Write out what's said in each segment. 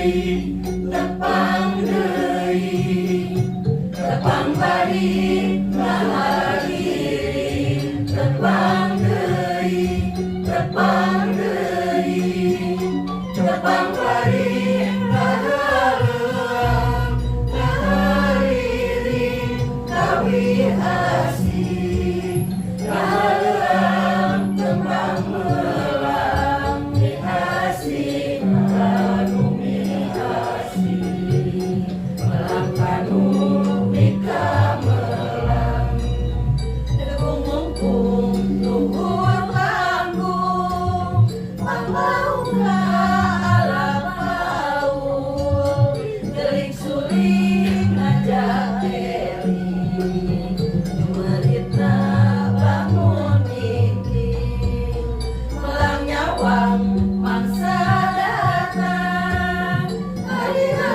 tepang deui tepang bari ngahariri tepang deui tepang bari ngahareuang ngahariri kawi asih ngahareuang tembang melang mihasih anu mihasih melang kanu mika melang degung mungkung luhur panggung panglaungna alam laut gelik suling ngajak eling jumeritna bangun ingking melang nyawang mangsa datang harina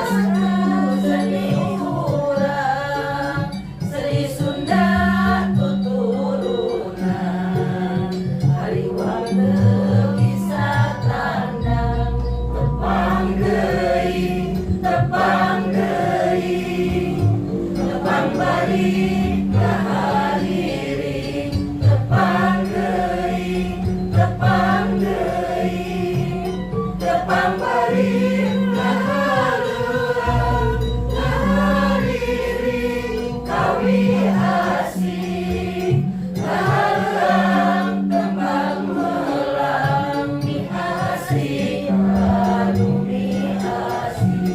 seni urang seni Sunda tuturunan hariwang teu bisa tandang tepang deui tepang bari ngahariri tepang deui tepang bari ngahareuang ngahariri kawi asih ngahareuang tembang melang mihasih anu mihasih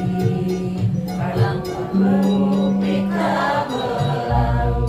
melang kanu mika melang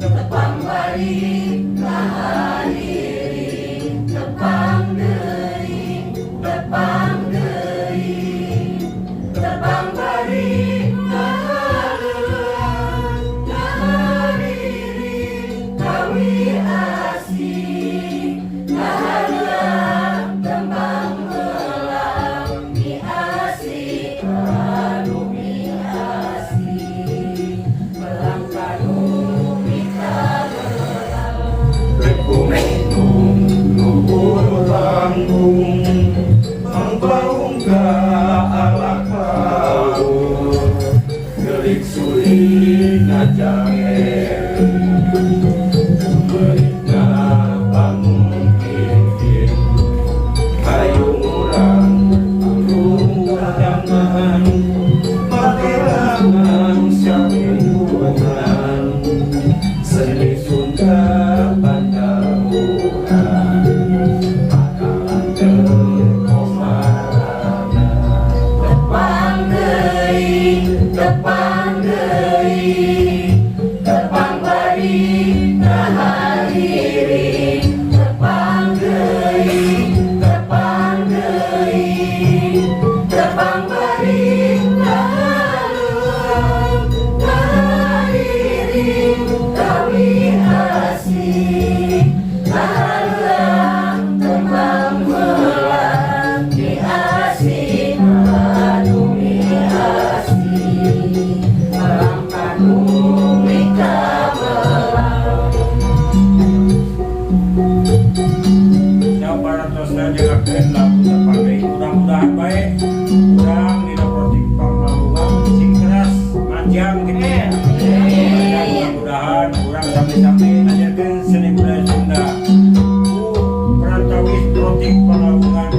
tepang bari ngahariri tepang deui tepang bari ngahareuang ngahariri kawi asih ngahareuang tembang melang mihasih anu mihasih melang kanu Rekomendum luhur panggung mangbaungga alak laut gelik suling ngajak jumeritna bangun ingking hayung urang burung undangan magelangan syamimbunan seni Sunda Pandauran makalan terkomarana tepang deui tepang bari ngahariri tepang deui tepang bari ngahareuang ngahariri kawi asih ngahareuang tembang melang mihasih anu mihasih melang kanu mika melang Siapa ratosna jangakeun lagu terpakai mudah-mudahan baik urang dina protik panglaluan sing keras manjang gitu ya mudah-mudahan urang sami-sami ngajarkeun seni budaya Sunda ku perantawis protik panglaluan